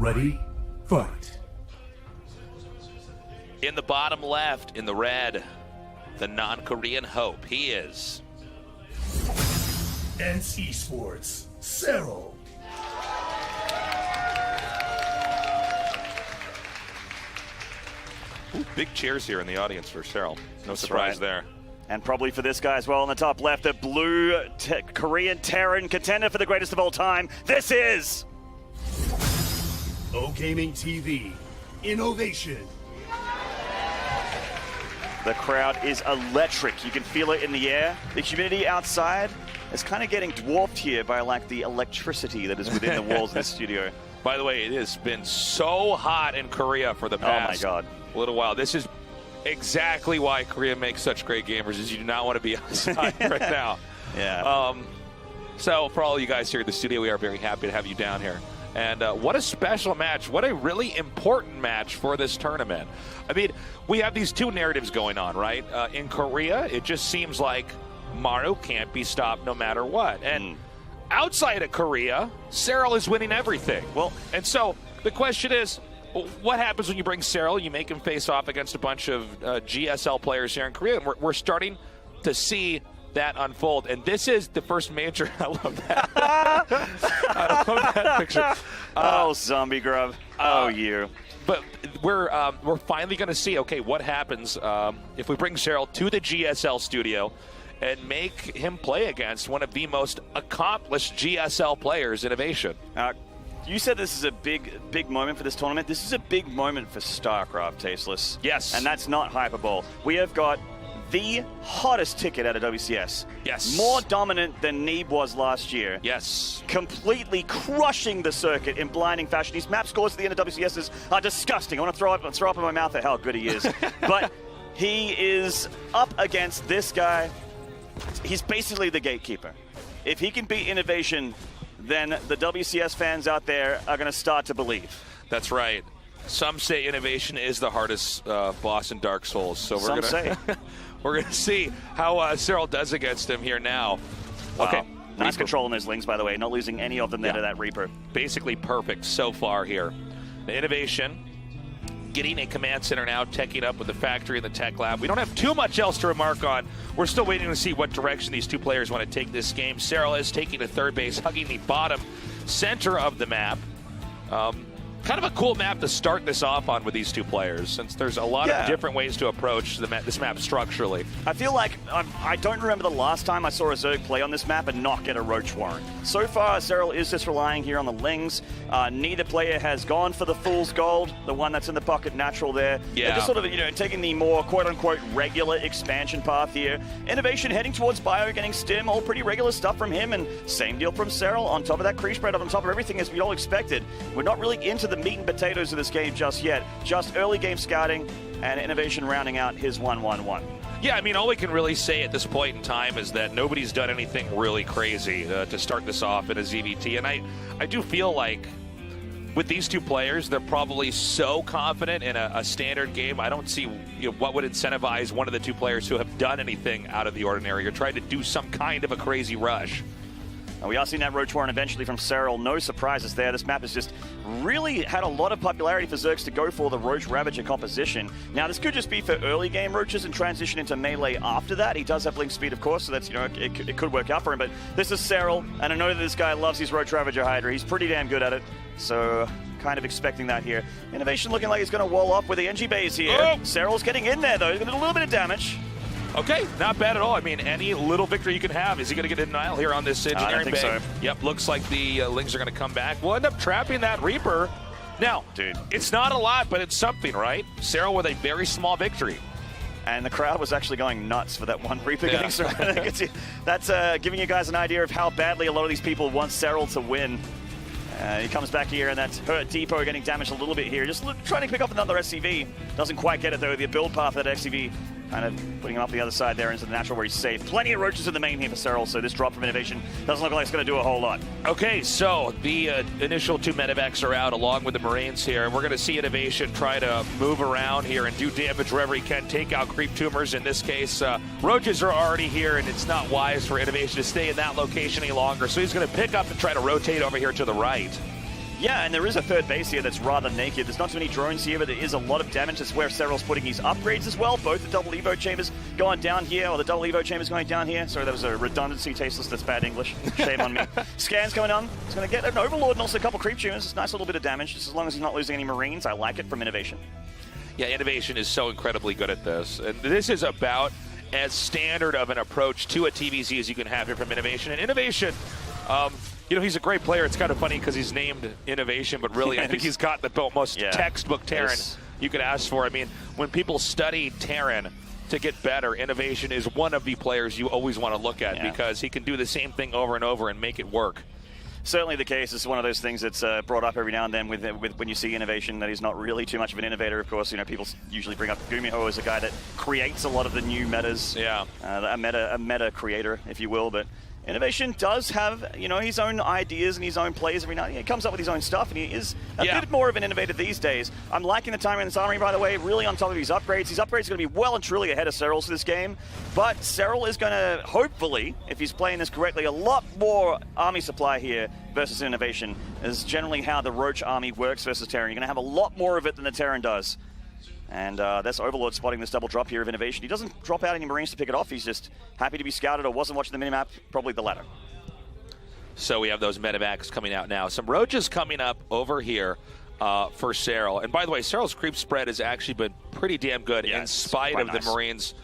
Ready, fight. In the bottom left, in the red, the non-Korean hope. He is SC2 Serral. Ooh, big cheers here in the audience for Serral. No surprise there. And probably for this guy as well on the top left, the blue Korean Terran contender for the greatest of all time. This is O Gaming TV. Innovation. The crowd is electric. You can feel it in the air. The humidity outside is kind of getting dwarfed here by like the electricity that is within the walls of the studio. By the way, it has been so hot in Korea for the past little while. This is exactly why Korea makes such great gamers, is you do not want to be outside right now. Yeah. So for all you guys here at the studio, we are very happy to have you down here. And what a special match. What a really important match for this tournament. I mean, we have these two narratives going on, right? In Korea, it just seems like Maru can't be stopped no matter what. And outside of Korea, Serral is winning everything. Well, and so the question is, what happens when you bring Serral? You make him face off against a bunch of GSL players here in Korea, and we're starting to see that unfold. And this is the first major. I love that. I love that picture. Oh, zombie grub. Oh, you. But we're finally going to see, okay, what happens if we bring Serral to the GSL studio and make him play against one of the most accomplished GSL players, Innovation. You said this is a big moment for this tournament. This is a big moment for Starcraft, Tasteless. Yes. And that's not hyperbole. We have got the hottest ticket out of WCS. Yes. More dominant than Neeb was last year. Yes. Completely crushing the circuit in blinding fashion. His map scores at the end of WCSs are disgusting. I want to throw up in my mouth at how good he is. But he is up against this guy. He's basically the gatekeeper. If he can beat Innovation, then the WCS fans out there are going to start to believe. That's right. Some say Innovation is the hardest boss in Dark Souls. So we're we're gonna see how Serral does against him here now. Wow. Okay. Nice control on those Lings, by the way. Not losing any of them there to that Reaper. Basically perfect so far here. The Innovation getting a command center now, teching up with the factory and the tech lab. We don't have too much else to remark on. We're still waiting to see what direction these two players want to take this game. Serral is taking to third base, hugging the bottom center of the map. Kind of a cool map to start this off on with these two players, since there's a lot of different ways to approach this map structurally. I feel like I don't remember the last time I saw a Zerg play on this map and not get a Roach Warren. So far, Serral is just relying here on the Lings. Neither player has gone for the Fool's Gold, the one that's in the pocket natural there. Yeah. They're just sort of, taking the more quote-unquote regular expansion path here. Innovation heading towards Bio, getting Stim, all pretty regular stuff from him, and same deal from Serral. On top of that, Kree spread on top of everything as we all expected. We're not really into the meat and potatoes of this game just yet. Just early game scouting and Innovation rounding out his 1-1-1. Yeah, I mean, all we can really say at this point in time is that nobody's done anything really crazy to start this off in a ZvT. And I do feel like with these two players, they're probably so confident in a standard game. I don't see what would incentivize one of the two players who have done anything out of the ordinary or tried to do some kind of a crazy rush. And we are seeing that Roach Warren eventually from Serral. No surprises there. This map has just really had a lot of popularity for Zergs to go for the Roach Ravager composition. Now, this could just be for early game Roaches and transition into melee after that. He does have Link Speed, of course, so that's, it could work out for him. But this is Serral, and I know that this guy loves his Roach Ravager Hydra. He's pretty damn good at it. So, kind of expecting that here. Innovation looking like he's going to wall off with the NG base here. Oh. Serral's getting in there, though. He's going to do a little bit of damage. Okay, not bad at all. I mean, any little victory you can have. Is he going to get a denial here on this engineering I don't think bay? so. Yep, looks like the Lings are going to come back. We'll end up trapping that Reaper. Now, dude, it's not a lot, but it's something, right? Serral with a very small victory. And the crowd was actually going nuts for that one Reaper getting surrounded. That's giving you guys an idea of how badly a lot of these people want Serral to win. He comes back here, and that's hurt Depot getting damaged a little bit here. Just trying to pick up another SCV. Doesn't quite get it, though. The build path of that SCV kind of putting him up the other side there into the natural where he's safe. Plenty of Roaches in the main here for Serral, so this drop from Innovation doesn't look like it's going to do a whole lot. Okay, so the initial two medevacs are out along with the Marines here. We're going to see Innovation try to move around here and do damage wherever he can, take out creep tumors. In this case, Roaches are already here, and it's not wise for Innovation to stay in that location any longer. So he's going to pick up and try to rotate over here to the right. Yeah, and there is a third base here that's rather naked. There's not too many drones here, but there is a lot of damage. That's where Serral's putting his upgrades as well. Both the double Evo chambers going down here, or the double Evo chambers going down here. Sorry, that was a redundancy, Tasteless. That's bad English. Shame on me. Scans coming on. He's going to get an Overlord and also a couple creep tumors. It's a nice little bit of damage, just as long as he's not losing any Marines. I like it from Innovation. Yeah, Innovation is so incredibly good at this. And this is about as standard of an approach to a TVZ as you can have here from Innovation. And Innovation, you know, he's a great player. It's kind of funny because he's named Innovation, but really I think he's got the most textbook Terran you could ask for. I mean, when people study Terran to get better, Innovation is one of the players you always want to look at because he can do the same thing over and over and make it work. Certainly the case. It's one of those things that's brought up every now and then with when you see Innovation that he's not really too much of an innovator. Of course, you know, people usually bring up Gumiho as a guy that creates a lot of the new metas. Yeah. A meta creator, if you will. But Innovation does have, you know, his own ideas and his own plays every now and then. He comes up with his own stuff, and he is a bit more of an innovator these days. I'm liking the time in this armory, by the way, really on top of his upgrades. His upgrades are going to be well and truly ahead of Serral's this game, but Serral is going to, hopefully, if he's playing this correctly, a lot more army supply here versus Innovation is generally how the Roach army works versus Terran. You're going to have a lot more of it than the Terran does. And that's Overlord spotting this double drop here of Innovation. He doesn't drop out any Marines to pick it off. He's just happy to be scouted or wasn't watching the minimap, probably the latter. So we have those medevacs coming out now. Some Roaches coming up over here for Serral. And by the way, Serral's creep spread has actually been pretty damn good in spite of the Marines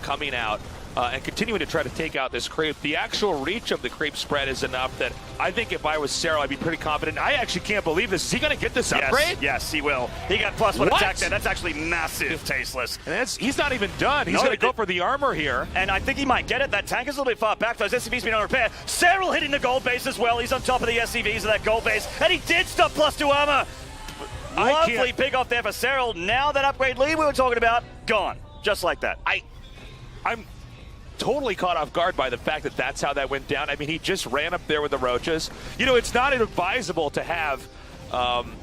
coming out and continuing to try to take out this creep. The actual reach of the creep spread is enough that I think if I was Serral, I'd be pretty confident. I actually can't believe this. Is he going to get this upgrade? Yes, he will. He got +1 attack there. That's actually massive, Tasteless. And he's not even done. He's going to go for the armor here. And I think he might get it. That tank is a little bit far back. Those SCVs being on repair. Serral hitting the gold base as well. He's on top of the SCVs of that gold base. And he did stop +2 armor. Lovely pick off there for Serral. Now that upgrade lead we were talking about, gone. Just like that. I'm totally caught off guard by the fact that that's how that went down. I mean, he just ran up there with the Roaches. You know, it's not advisable to have,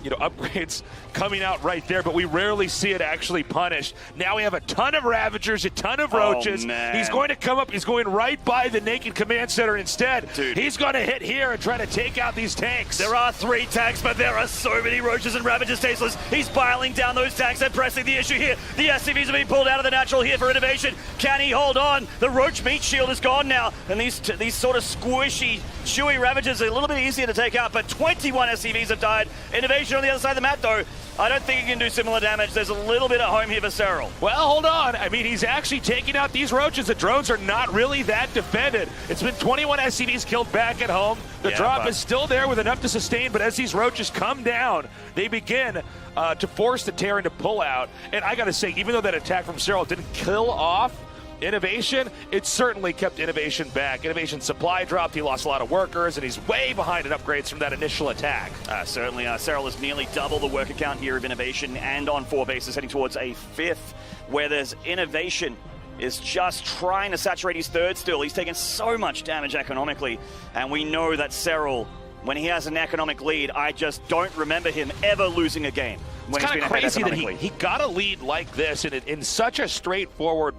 you know, upgrades coming out right there, but we rarely see it actually punished. Now we have a ton of Ravagers, a ton of Roaches. He's going to come up. He's going right by the Naked Command Center instead. Dude. He's going to hit here and try to take out these tanks. There are 3 tanks, but there are so many Roaches and Ravagers, Tasteless. He's piling down those tanks and pressing the issue here. The SCVs are being pulled out of the natural here for Innovation. Can he hold on? The Roach meat shield is gone now, and these sort of squishy, chewy Ravagers are a little bit easier to take out, but 21 SCVs have died. Innovation on the other side of the map, though. I don't think he can do similar damage. There's a little bit at home here for Serral. Well, hold on. I mean, he's actually taking out these Roaches. The drones are not really that defended. It's been 21 SCVs killed back at home. The drop is still there with enough to sustain, but as these Roaches come down, they begin to force the Terran to pull out. And I got to say, even though that attack from Serral didn't kill off Innovation, it certainly kept Innovation back. Innovation supply dropped, he lost a lot of workers, and he's way behind in upgrades from that initial attack. Certainly, Serral is nearly double the worker count here of Innovation, and on 4 bases, heading towards a 5th, where there's Innovation is just trying to saturate his 3rd still. He's taken so much damage economically, and we know that Serral, when he has an economic lead, I just don't remember him ever losing a game. It's kind of crazy that he got a lead like this in such a straightforward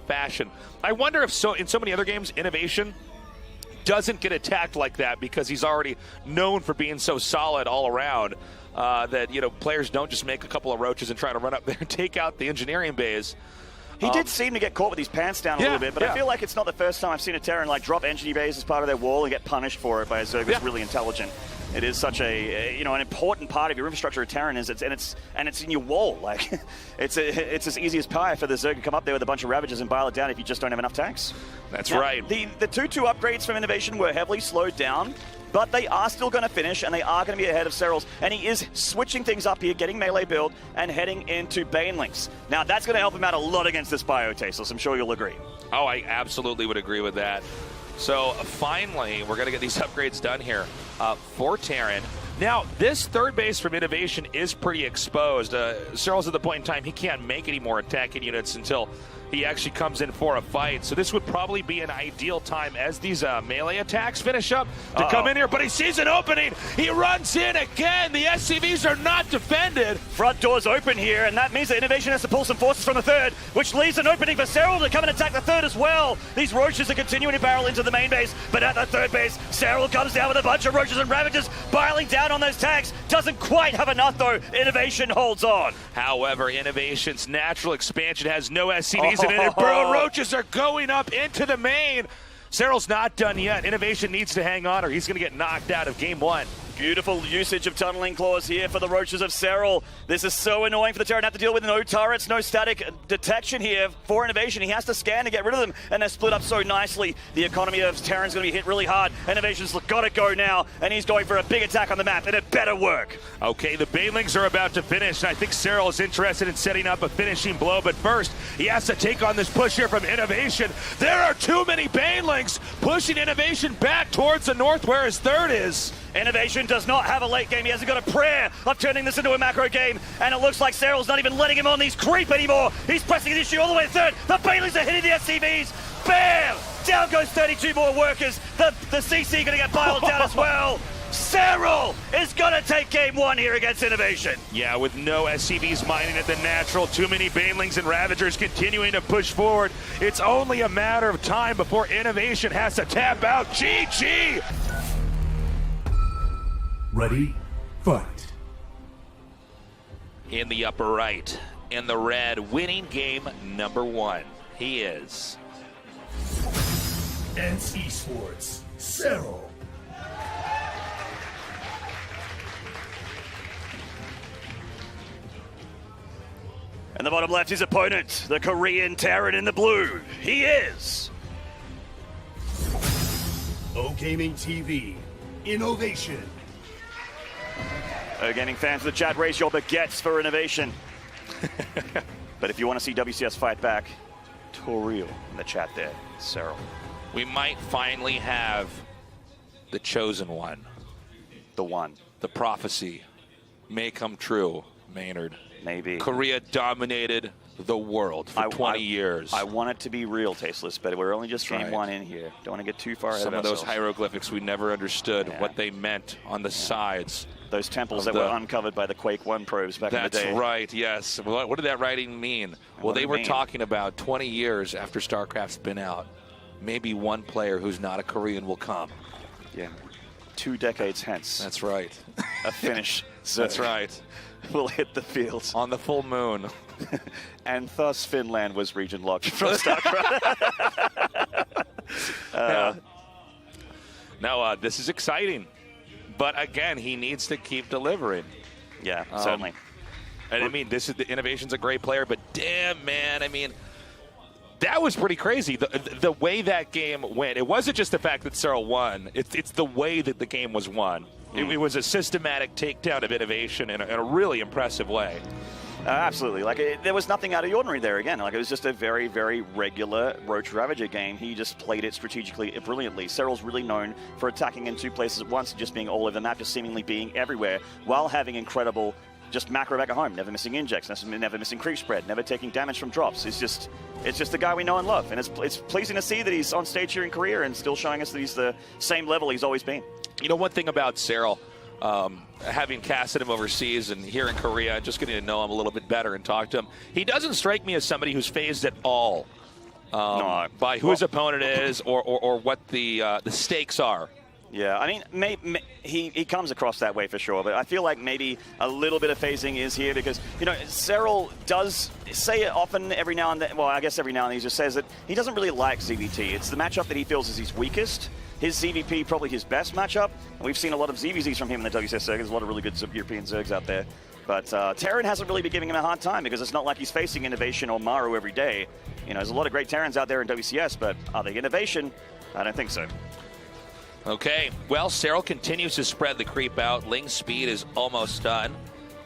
fashion. I wonder if in so many other games, Innovation doesn't get attacked like that because he's already known for being so solid all around that, you know, players don't just make a couple of Roaches and try to run up there and take out the engineering bays. He did seem to get caught with his pants down a little bit, but I feel like it's not the first time I've seen a Terran like drop engineering bays as part of their wall and get punished for it by a Zerg that's really intelligent. It is such a, you know, an important part of your infrastructure of Terran is it's in your wall. Like it's as easy as pie for the Zerg to come up there with a bunch of Ravagers and bile it down if you just don't have enough tanks. That's right. The 2-2 upgrades from Innovation were heavily slowed down, but they are still going to finish, and they are going to be ahead of Serral's. And he is switching things up here, getting melee build, and heading into Banelinks. Now, that's going to help him out a lot against this Bio, Tasteless. I'm sure you'll agree. Oh, I absolutely would agree with that. So, finally, we're going to get these upgrades done here for Terran. Now, this 3rd base from Innovation is pretty exposed. Serral's at the point in time he can't make any more attacking units until he actually comes in for a fight. So this would probably be an ideal time as these melee attacks finish up to come in here. But he sees an opening. He runs in again. The SCVs are not defended. Front door's open here, and that means that Innovation has to pull some forces from the third, which leaves an opening for Serral to come and attack the third as well. These Roaches are continuing to barrel into the main base, but at the third base, Serral comes down with a bunch of Roaches and Ravagers, biling down on those tags. Doesn't quite have enough, though. Innovation holds on. However, Innovation's natural expansion has no SCVs in it, and Burrow Roaches are going up into the main. Serral's not done yet. Innovation needs to hang on or he's going to get knocked out of game one. Beautiful usage of tunneling claws here for the Roaches of Serral. This is so annoying for the Terran. Have to deal with no turrets, no static detection here for Innovation. He has to scan to get rid of them, and they're split up so nicely. The economy of Terran's going to be hit really hard. Innovation's got to go now, and he's going for a big attack on the map, and it better work. Okay, the Banelings are about to finish, and I think Serral is interested in setting up a finishing blow, but first, he has to take on this push here from Innovation. There are too many Banelings pushing Innovation back towards the north where his third is. Innovation does not have a late game. He hasn't got a prayer of turning this into a macro game. And it looks like Serral's not even letting him on these creep anymore. He's pressing the issue all the way to third. The Baileys are hitting the SCVs. Bam! Down goes 32 more workers. The CC going to get piled down as well. Serral is going to take game one here against Innovation. Yeah, with no SCVs mining at the natural, too many Banelings and Ravagers continuing to push forward. It's only a matter of time before Innovation has to tap out. GG! Ready, fight. In the upper right, in the red, winning game number one. He is SC2 Serral. And the bottom left, his opponent, the Korean Terran in the blue. He is Gaming TV, Innovation. Gaming fans of the chat, raise your baguettes for Innovation. But if you want to see WCS fight back, Toriel in the chat there, Serral. We might finally have the chosen one. The one. The prophecy may come true, Maynard. Maybe. Korea dominated the world for 20 years. I want it to be real, Tasteless, but we're only just game one in here. Don't want to get too far ahead of ourselves. Some of those hieroglyphics we never understood what they meant on the sides. Those temples that were uncovered by the Quake 1 probes back in the day. That's right, yes. What did that writing mean? Well, they were talking about 20 years after Starcraft's been out. Maybe one player who's not a Korean will come. Yeah. 2 decades hence. That's right. A Finnish. That's right. Will hit the field. On the full moon. And thus Finland was region locked from StarCraft. Now, this is exciting. But again, he needs to keep delivering. Yeah, certainly. And I mean, the Innovation's a great player, but damn, man, I mean, that was pretty crazy. The way that game went, it wasn't just the fact that Serral won. It's the way that the game was won. It was a systematic takedown of Innovation in a really impressive way. Absolutely. There was nothing out of the ordinary there again. It was just a very, very regular Roach Ravager game. He just played it strategically brilliantly. Serral's really known for attacking in 2 places at once and just being all over the map, just seemingly being everywhere, while having incredible just macro back at home, never missing injects, never missing creep spread, never taking damage from drops. It's just the guy we know and love. And it's pleasing to see that he's on stage here in Korea and still showing us that he's the same level he's always been. You know, one thing about Serral, having casted him overseas and here in Korea, just getting to know him a little bit better and talk to him, he doesn't strike me as somebody who's phased at all by who his opponent is or what the stakes are. Yeah, I mean, he comes across that way for sure, but I feel like maybe a little bit of phasing is here because, you know, Serral does say it often every now and then. Well, I guess every now and then he just says that he doesn't really like ZvT. It's the matchup that he feels is his weakest. His ZVP probably his best matchup. We've seen a lot of ZVZs from him in the WCS circuit. There's a lot of really good European Zergs out there. But Terran hasn't really been giving him a hard time because it's not like he's facing Innovation or Maru every day. You know, there's a lot of great Terrans out there in WCS, but are they Innovation? I don't think so. Okay, well, Serral continues to spread the creep out. Ling's speed is almost done.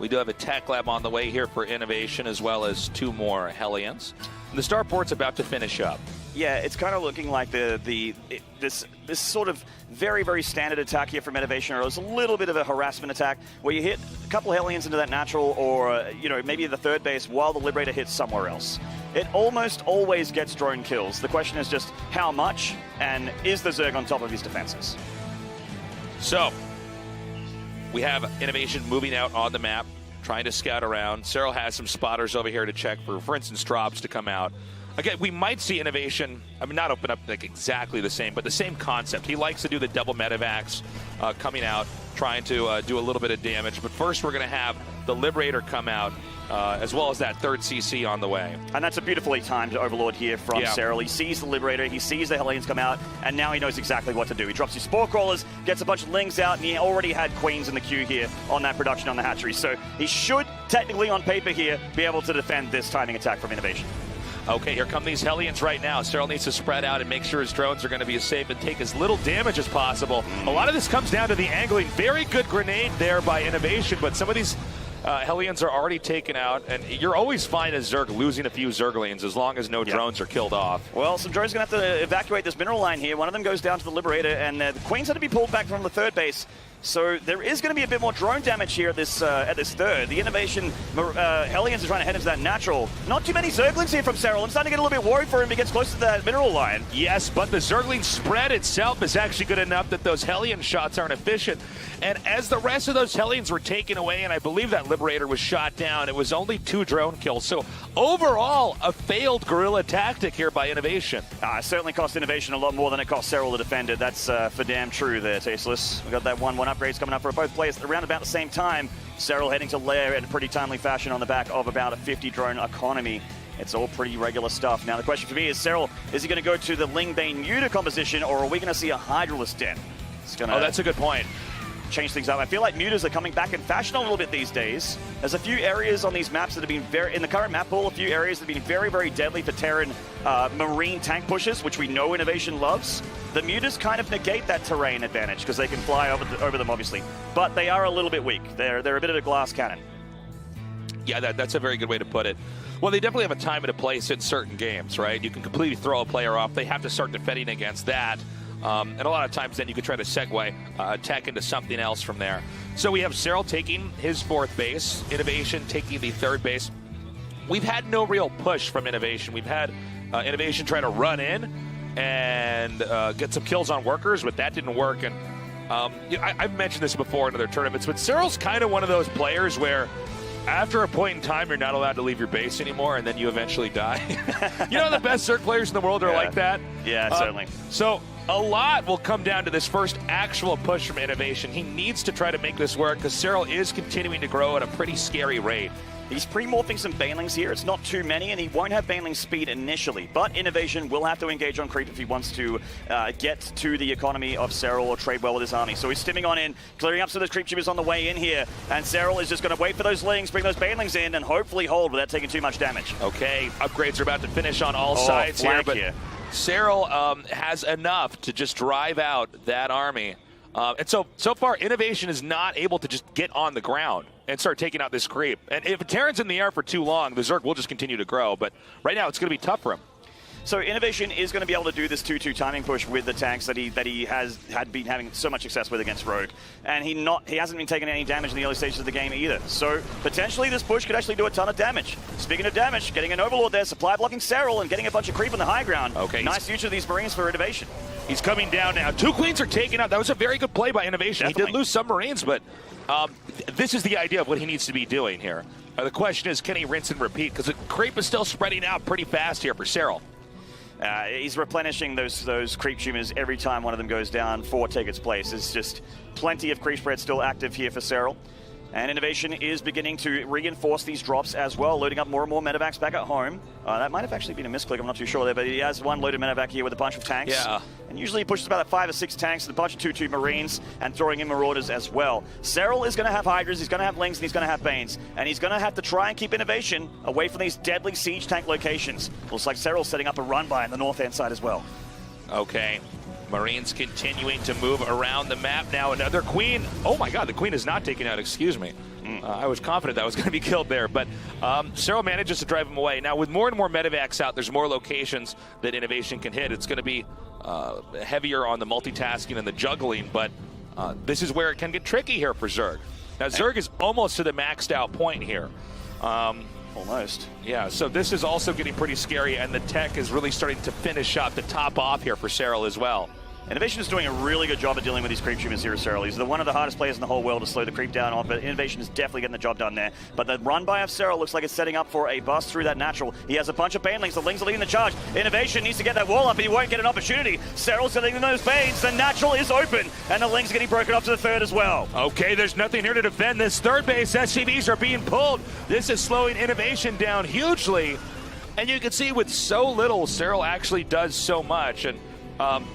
We do have a tech lab on the way here for Innovation, as well as 2 more Hellions. And the starport's about to finish up. Yeah, it's kind of looking like this sort of very, very standard attack here from Innovation, or it's a little bit of a harassment attack where you hit a couple Hellions into that natural, or you know, maybe the third base while the Liberator hits somewhere else. it almost always gets drone kills. The question is just how much, and is the Zerg on top of his defenses? So, we have Innovation moving out on the map, trying to scout around. Serral has some spotters over here to check for instance, drops to come out. Again, we might see Innovation, I mean, not open up like exactly the same, but the same concept. He likes to do the double medevacs coming out, trying to do a little bit of damage. But first, we're going to have the Liberator come out, as well as that third CC on the way. And that's a beautifully timed Overlord here from Serral. He sees the Liberator, he sees the Hellions come out, and now he knows exactly what to do. He drops his Spore Crawlers, gets a bunch of Lings out, and he already had Queens in the queue here on that production on the hatchery. So he should, technically on paper here, be able to defend this timing attack from Innovation. Okay, here come these Hellions right now. Serral needs to spread out and make sure his drones are going to be as safe and take as little damage as possible. A lot of this comes down to the angling. Very good grenade there by Innovation, but some of these Hellions are already taken out, and you're always fine as Zerg losing a few Zerglings as long as no drones are killed off. Well, some drones are going to have to evacuate this mineral line here. One of them goes down to the Liberator, and the Queens had to be pulled back from the third base. So there is going to be a bit more drone damage here at this third. The Innovation Hellions are trying to head into that natural. Not too many Zerglings here from Serral. I'm starting to get a little bit worried for him if he gets close to that mineral line. Yes, but the Zergling spread itself is actually good enough that those Hellion shots aren't efficient. And as the rest of those Hellions were taken away, and I believe that Liberator was shot down, it was only 2 drone kills. So overall, a failed guerrilla tactic here by Innovation. It certainly cost Innovation a lot more than it cost Serral to defend it. That's for damn true there, Tasteless. We got that 1-1 upgrades coming up for both players around about the same time. Serral heading to lair in a pretty timely fashion on the back of about a 50 drone economy. It's all pretty regular stuff. Now the question for me is, Serral, is he going to go to the Ling Bane Muta composition, or are we going to see a Hydralist Den? Oh, that's a good point. Change things up. I feel like mutas are coming back in fashion a little bit these days. There's a few areas on these maps that have been in the current map pool, a few areas that have been very, very deadly for Terran marine tank pushes, which we know Innovation loves. The mutas kind of negate that terrain advantage because they can fly over them, obviously. But they are a little bit weak. They're a bit of a glass cannon. Yeah, that's a very good way to put it. Well, they definitely have a time and a place in certain games, right? You can completely throw a player off. They have to start defending against that. And a lot of times then you could try to segue attack into something else from there. So we have Serral taking his 4th base, Innovation taking the 3rd base. We've had no real push from Innovation. We've had Innovation try to run in and get some kills on workers, but that didn't work. And I've mentioned this before in other tournaments, but Serral's kind of one of those players where after a point in time, you're not allowed to leave your base anymore, and then you eventually die. You know, the best Zerg players in the world are like that. Yeah, certainly. So a lot will come down to this first actual push from Innovation. He needs to try to make this work because Serral is continuing to grow at a pretty scary rate. He's pre-morphing some Banelings here. It's not too many, and he won't have Baneling speed initially. But Innovation will have to engage on creep if he wants to get to the economy of Serral or trade well with his army. So he's stimming on in, clearing up some of those creep tubers on the way in here. And Serral is just going to wait for those Lings, bring those Banelings in, and hopefully hold without taking too much damage. Okay, upgrades are about to finish on all sides here, but Serral has enough to just drive out that army. And so far, Innovation is not able to just get on the ground and start taking out this creep. And if Terran's in the air for too long, the Zerg will just continue to grow. But right now, it's going to be tough for him. So Innovation is going to be able to do this 2-2 timing push with the tanks that he had been having so much success with against Rogue. And he hasn't been taking any damage in the early stages of the game either. So potentially this push could actually do a ton of damage. Speaking of damage, getting an Overlord there, supply blocking Serral and getting a bunch of creep on the high ground. Okay. Nice use of these Marines for Innovation. He's coming down now. 2 Queens are taken out. That was a very good play by Innovation. Definitely. He did lose some Marines, but this is the idea of what he needs to be doing here. The question is, can he rinse and repeat? Because the creep is still spreading out pretty fast here for Serral. He's replenishing those creep tumors every time one of them goes down for take its place. There's just plenty of creep spread still active here for Serral. And Innovation is beginning to reinforce these drops as well, loading up more and more medevacs back at home. That might have actually been a misclick, I'm not too sure there, but he has one loaded medevac here with a bunch of tanks. Yeah. And usually he pushes about 5 or 6 tanks and a bunch of 2-2 Marines and throwing in Marauders as well. Serral is going to have Hydras, he's going to have Lings, and he's going to have Banes. And he's going to have to try and keep Innovation away from these deadly siege tank locations. Looks like Serral's setting up a run-by in the north-end side as well. Okay. Marines continuing to move around the map now. Another Queen. Oh my God, the Queen is not taken out, excuse me. I was confident that was going to be killed there, but Serral manages to drive him away. Now, with more and more medevacs out, there's more locations that Innovation can hit. It's going to be heavier on the multitasking and the juggling, but this is where it can get tricky here for Zerg. Now, Zerg is almost to the maxed out point here. Almost. Yeah, so this is also getting pretty scary, and the tech is really starting to finish up the top off here for Serral as well. Innovation is doing a really good job of dealing with these creep tumors here, Serral. He's one of the hardest players in the whole world to slow the creep down on, but Innovation is definitely getting the job done there. But the run by of Serral looks like it's setting up for a bust through that natural. He has a bunch of banelings. The Lings are leading the charge. Innovation needs to get that wall up, and he won't get an opportunity. Serral's getting in those banes. The natural is open, and the Lings are getting broken up to the third as well. Okay, there's nothing here to defend this third base. SCVs are being pulled. This is slowing Innovation down hugely. And you can see with so little, Serral actually does so much. And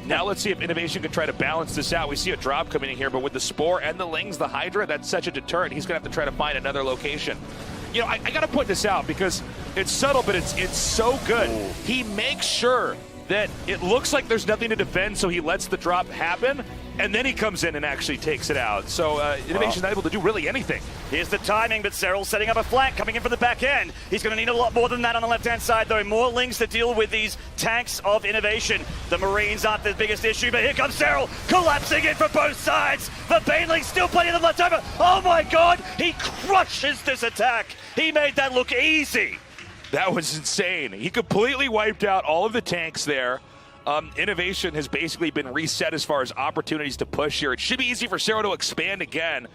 now let's see if Innovation can try to balance this out. We see a drop coming in here, but with the Spore and the Lings, the Hydra, that's such a deterrent. He's going to have to try to find another location. You know, I got to point this out because it's subtle, but it's so good. Ooh. He makes sure that it looks like there's nothing to defend, so he lets the drop happen, and then he comes in and actually takes it out. So Innovation's not able to do really anything. Here's the timing, but Serral setting up a flank, coming in from the back end. He's going to need a lot more than that on the left-hand side, though. More Lings to deal with these tanks of Innovation. The Marines aren't the biggest issue, but here comes Serral, collapsing in from both sides. The Banelings still plenty of them left over. Oh my God, he crushes this attack. He made that look easy. That was insane. He completely wiped out all of the tanks there. Innovation has basically been reset as far as opportunities to push here. It should be easy for Serral to expand again.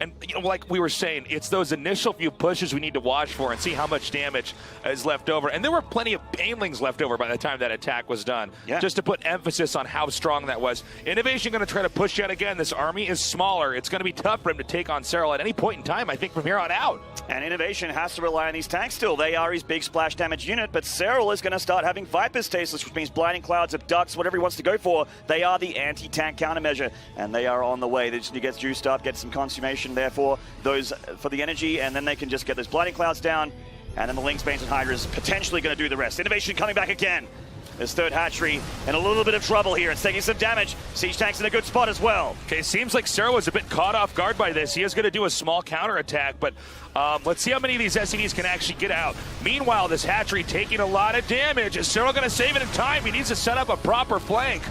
And you know, like we were saying, it's those initial few pushes we need to watch for and see how much damage is left over. And there were plenty of Banelings left over by the time that attack was done. Yeah. Just to put emphasis on how strong that was. Innovation going to try to push yet again. This army is smaller. It's going to be tough for him to take on Serral at any point in time, I think, from here on out. And Innovation has to rely on these tanks still. They are his big splash damage unit, but Serral is going to start having Viper's Tasteless, which means Blinding Clouds, Abducts, whatever he wants to go for. They are the anti-tank countermeasure, and they are on the way. They just need to get juiced up, get some consummation there for the energy, and then they can just get those Blinding Clouds down, and then the Lings, Banes, and Hydras potentially going to do the rest. Innovation coming back again. His third hatchery in a little bit of trouble here. It's taking some damage. Siege Tank's in a good spot as well. Okay, seems like Serral was a bit caught off guard by this. He is going to do a small counterattack, but let's see how many of these SCVs can actually get out. Meanwhile, this hatchery taking a lot of damage. Is Serral going to save it in time? He needs to set up a proper flank.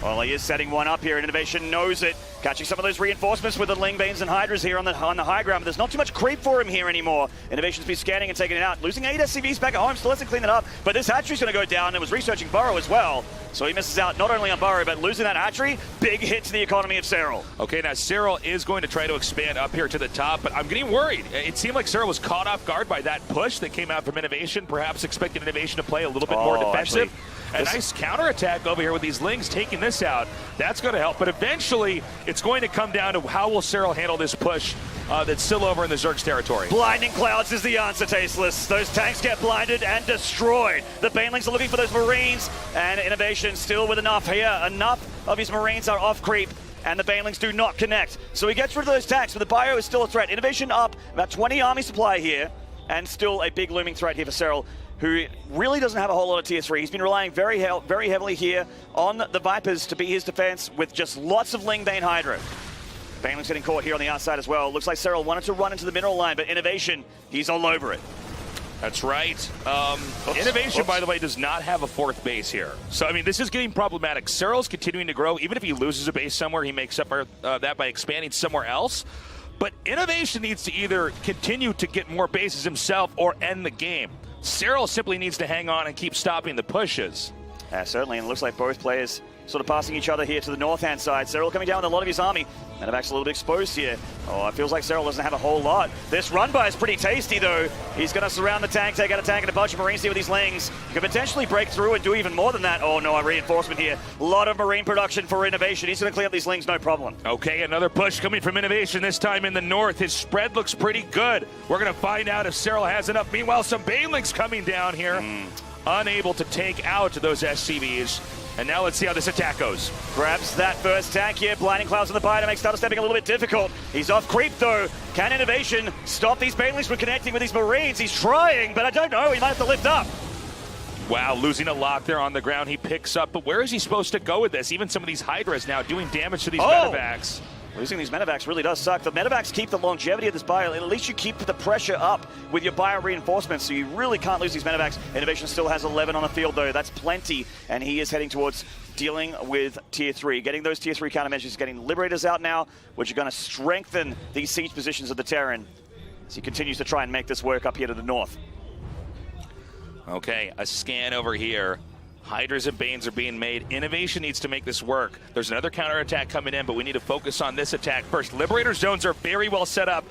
Well, he is setting one up here, and Innovation knows it. Catching some of those reinforcements with the Ling, Banes, and Hydras here on the high ground, but there's not too much creep for him here anymore. Innovation's been scanning and taking it out. Losing 8 SCVs back at home, still hasn't cleaned it up, but this hatchery's going to go down. It was researching Burrow as well, so he misses out not only on Burrow, but losing that hatchery, big hit to the economy of Serral. Okay, now Serral is going to try to expand up here to the top, but I'm getting worried. It seemed like Serral was caught off guard by that push that came out from Innovation, perhaps expected Innovation to play a little bit more defensive. A nice counterattack over here with these Lings taking this out. That's going to help, but eventually it's going to come down to how will Serral handle this push that's still over in the Zerg's territory. Blinding Clouds is the answer, Tasteless. Those tanks get blinded and destroyed. The Banelings are looking for those Marines, and Innovation still with enough here. Enough of his Marines are off creep, and the Banelings do not connect. So he gets rid of those tanks, but the bio is still a threat. Innovation up, about 20 army supply here, and still a big looming threat here for Serral, who really doesn't have a whole lot of tier 3. He's been relying very heavily here on the Vipers to be his defense with just lots of Ling, Bane, Hydra. Baneling's getting caught here on the outside as well. Looks like Serral wanted to run into the mineral line, but Innovation, he's all over it. That's right. Innovation, by the way, does not have a fourth base here. So, I mean, this is getting problematic. Serral's continuing to grow. Even if he loses a base somewhere, he makes up that by expanding somewhere else. But Innovation needs to either continue to get more bases himself or end the game. Serral simply needs to hang on and keep stopping the pushes. Yeah, certainly, and it looks like both players sort of passing each other here to the north-hand side. Serral coming down with a lot of his army. Medevac's a little bit exposed here. Oh, it feels like Serral doesn't have a whole lot. This run-by is pretty tasty, though. He's going to surround the tank, take out a tank and a bunch of Marines here with these Lings. He could potentially break through and do even more than that. Oh, no, a reinforcement here. A lot of Marine production for Innovation. He's going to clean up these Lings, no problem. Okay, another push coming from Innovation, this time in the north. His spread looks pretty good. We're going to find out if Serral has enough. Meanwhile, some Banelings coming down here. Unable to take out those SCVs. And now let's see how this attack goes. Grabs that first tank here. Blinding Clouds on the bio to make starter stepping a little bit difficult. He's off creep, though. Can Innovation stop these Banelings from connecting with these Marines? He's trying, but I don't know. He might have to lift up. Wow, losing a lock there on the ground. He picks up, but where is he supposed to go with this? Even some of these Hydras now doing damage to these medevacs. Losing these medevacs really does suck. The medevacs keep the longevity of this bio. At least you keep the pressure up with your bio reinforcements, so you really can't lose these medevacs. Innovation still has 11 on the field, though. That's plenty, and he is heading towards dealing with Tier 3. Getting those Tier 3 countermeasures, getting Liberators out now, which are going to strengthen these siege positions of the Terran. as he continues to try and make this work up here to the north. Okay, a scan over here. Hydras and Banes are being made. Innovation needs to make this work. There's another counterattack coming in, but we need to focus on this attack first. Liberator zones are very well set up.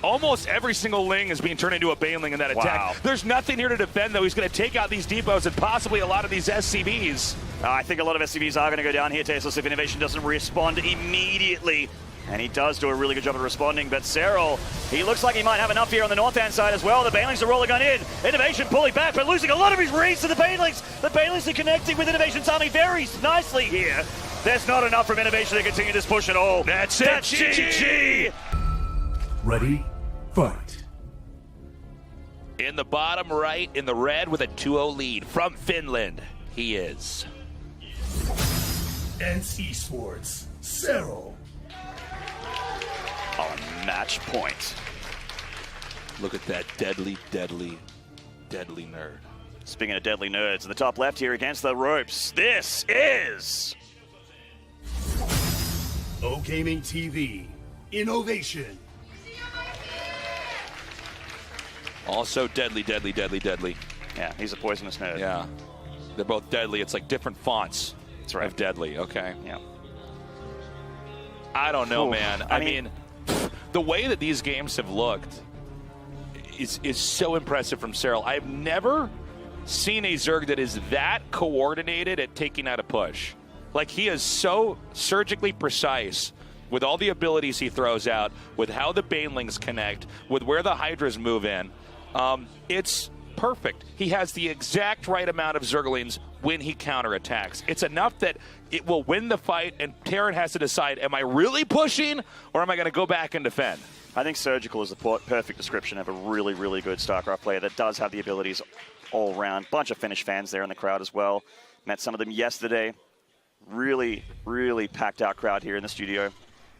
Almost every single Ling is being turned into a Baneling in that attack. Wow. There's nothing here to defend, though. He's going to take out these depots and possibly a lot of these SCVs. I think a lot of SCVs are going to go down here, Tasteless, if Innovation doesn't respond immediately. And he does do a really good job of responding, but Serral, he looks like he might have enough here on the north-hand side as well. The Banelings are rolling on in. Innovation pulling back, but losing a lot of his reads to the Banelings. The Banelings are connecting with Innovation's army very nicely here. There's not enough from Innovation to continue this push at all. That's it. That's GG. Ready, fight. In the bottom right, in the red with a 2-0 lead from Finland, he is. NC Sports, Serral. On match point. Look at that deadly, deadly, deadly nerd. Speaking of deadly nerds, in the top left here against the ropes, this is... O Gaming TV, Innovation. Also deadly, deadly, deadly, deadly. Yeah, he's a poisonous nerd. Yeah. They're both deadly. It's like different fonts. That's right. Of deadly, okay. Yeah. I don't know, Ooh, man. I I mean, mean, the way that these games have looked is so impressive from Serral. I've never seen a Zerg that is that coordinated at taking out a push. Like, he is so surgically precise with all the abilities he throws out, with how the Banelings connect, with where the Hydras move in. It's perfect. He has the exact right amount of Zerglings when he counterattacks. It's enough that it will win the fight, and Terran has to decide, am I really pushing, or am I going to go back and defend? I think Surgical is the perfect description of a really, really good StarCraft player that does have the abilities all around. Bunch of Finnish fans there in the crowd as well. Met some of them yesterday. Really, really packed out crowd here in the studio.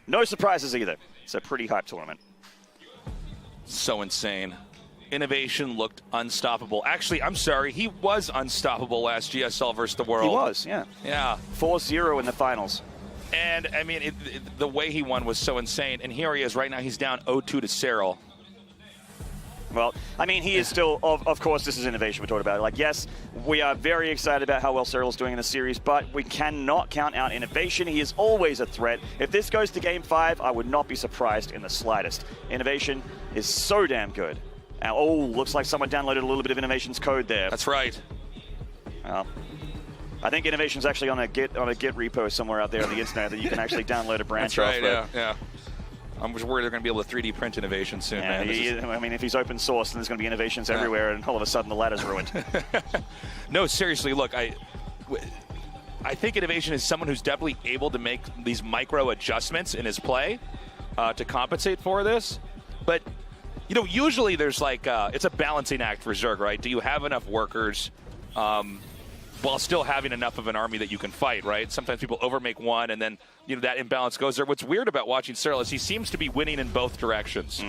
No surprises either. It's a pretty hype tournament. So insane. Innovation looked unstoppable. Actually, I'm sorry, he was unstoppable last GSL versus the world. He was, yeah. Yeah. 4-0 in the finals. And, I mean, the way he won was so insane. And here he is right now. He's down 0-2 to Serral. Well, I mean, he is still, of course, this is Innovation we're talking about. Like, yes, we are very excited about how well Serral's doing in the series, but we cannot count out Innovation. He is always a threat. If this goes to Game 5, I would not be surprised in the slightest. Innovation is so damn good. Now, oh, looks like someone downloaded a little bit of Innovation's code there. That's right. Well, I think Innovation's actually on a Git repo somewhere out there on the internet that you can actually download a branch That's right, off. yeah. I'm just worried they're going to be able to 3D print Innovation soon, Yeah, man. I mean, if he's open source, then there's going to be innovations everywhere, and all of a sudden the ladder's ruined. No, seriously, look, I think Innovation is someone who's definitely able to make these micro adjustments in his play to compensate for this. But, you know, usually there's like, it's a balancing act for Zerg, right? Do you have enough workers while still having enough of an army that you can fight, right? Sometimes people overmake one, and then, you know, that imbalance goes there. What's weird about watching Serral is he seems to be winning in both directions.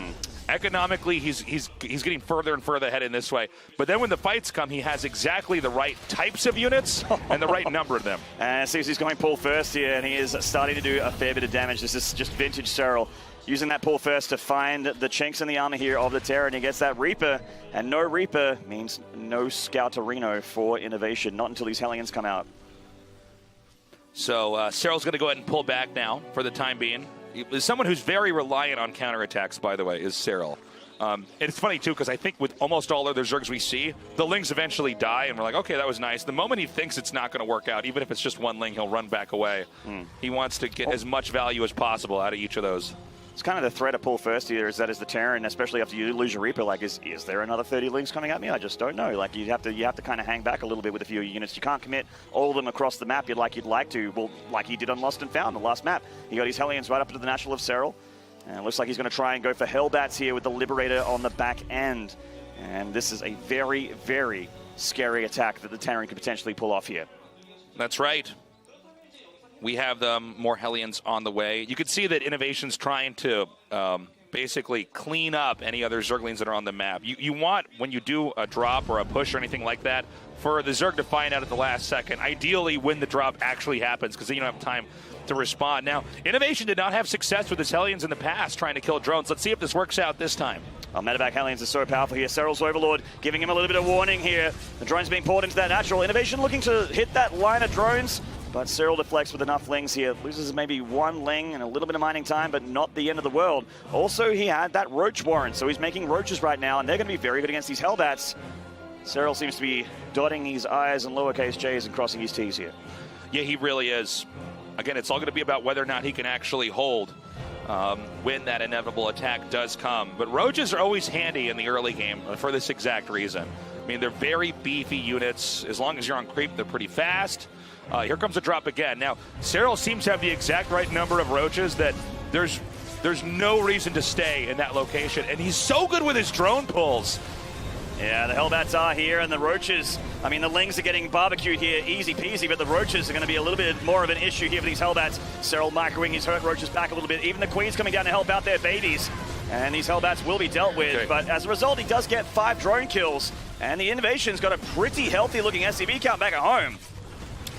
Economically, he's getting further and further ahead in this way. But then when the fights come, he has exactly the right types of units and the right number of them. And seems he's going pull first here, and he is starting to do a fair bit of damage. This is just vintage Serral. Using that pull first to find the chinks in the armor here of the Terror, and he gets that Reaper. And no Reaper means no Scouterino for Innovation, not until these Hellions come out. So Serral's going to go ahead and pull back now for the time being. Someone who's very reliant on counterattacks, by the way, is Serral. And it's funny, too, because I think with almost all other Zergs we see, the Lings eventually die, and we're like, okay, that was nice. The moment he thinks it's not going to work out, even if it's just one Ling, he'll run back away. He wants to get as much value as possible out of each of those. It's kind of the threat of pull first here, is that is the Terran, especially after you lose your Reaper. Like, is there another 30 Lings coming at me? I just don't know. Like, you have to kind of hang back a little bit with a few units. You can't commit all of them across the map you'd like to. Well, like he did on Lost and Found, the last map. He got his Hellions right up to the Natural of Serral. And it looks like he's going to try and go for Hellbats here with the Liberator on the back end. And this is a very, very scary attack that the Terran could potentially pull off here. That's right. We have more Hellions on the way. You can see that Innovation's trying to basically clean up any other Zerglings that are on the map. You want, when you do a drop or a push or anything like that, for the Zerg to find out at the last second, ideally when the drop actually happens, because then you don't have time to respond. Now, Innovation did not have success with his Hellions in the past trying to kill drones. Let's see if this works out this time. Medevac Hellions are so powerful here. Serral's Overlord giving him a little bit of warning here. The drone's being poured into that natural. Innovation looking to hit that line of drones, but Serral deflects with enough lings here. Loses maybe one ling and a little bit of mining time, but not the end of the world. Also, he had that Roach Warren, so he's making Roaches right now, and they're going to be very good against these Hellbats. Serral seems to be dotting his I's and lowercase j's and crossing his T's here. Yeah, he really is. Again, it's all going to be about whether or not he can actually hold when that inevitable attack does come. But Roaches are always handy in the early game for this exact reason. I mean, they're very beefy units. As long as you're on creep, they're pretty fast. Here comes a drop again. Now, Serral seems to have the exact right number of Roaches that there's no reason to stay in that location. And he's so good with his drone pulls. Yeah, the Hellbats are here, and the Roaches, I mean, the Lings are getting barbecued here, easy peasy, but the Roaches are going to be a little bit more of an issue here for these Hellbats. Serral microwing his hurt Roaches back a little bit. Even the Queen's coming down to help out their babies, and these Hellbats will be dealt with. Okay. But as a result, he does get 5 drone kills, and the Innovation's got a pretty healthy-looking SCV count back at home.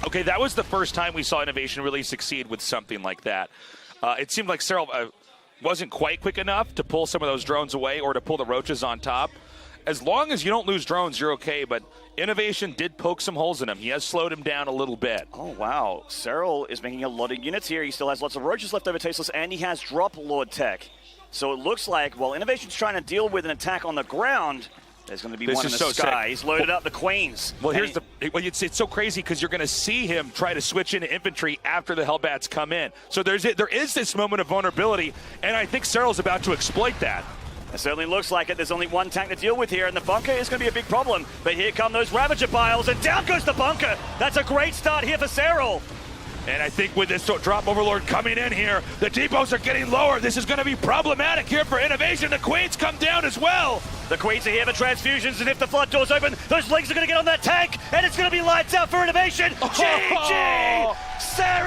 Okay, that was the first time we saw Innovation really succeed with something like that. It seemed like Serral wasn't quite quick enough to pull some of those drones away or to pull the Roaches on top. As long as you don't lose drones, you're okay, but Innovation did poke some holes in him. He has slowed him down a little bit. Oh, wow. Serral is making a lot of units here. He still has lots of Roaches left over, Tasteless, and he has Drop Lord tech. So it looks like, while Innovation's trying to deal with an attack on the ground, there's going to be one in the sky. Sick. He's loaded up the Queens. Well, it's so crazy because you're going to see him try to switch into infantry after the Hellbats come in. So there is this moment of vulnerability, and I think Serral's about to exploit that. It certainly looks like it. There's only one tank to deal with here, and the bunker is going to be a big problem. But here come those Ravager piles, and down goes the bunker. That's a great start here for Serral. And I think with this drop Overlord coming in here, the depots are getting lower. This is going to be problematic here for Innovation. The Queens come down as well. The Queens are here for transfusions, and if the flood doors open, those Lings are going to get on that tank, and it's going to be lights out for Innovation. GG! Serral!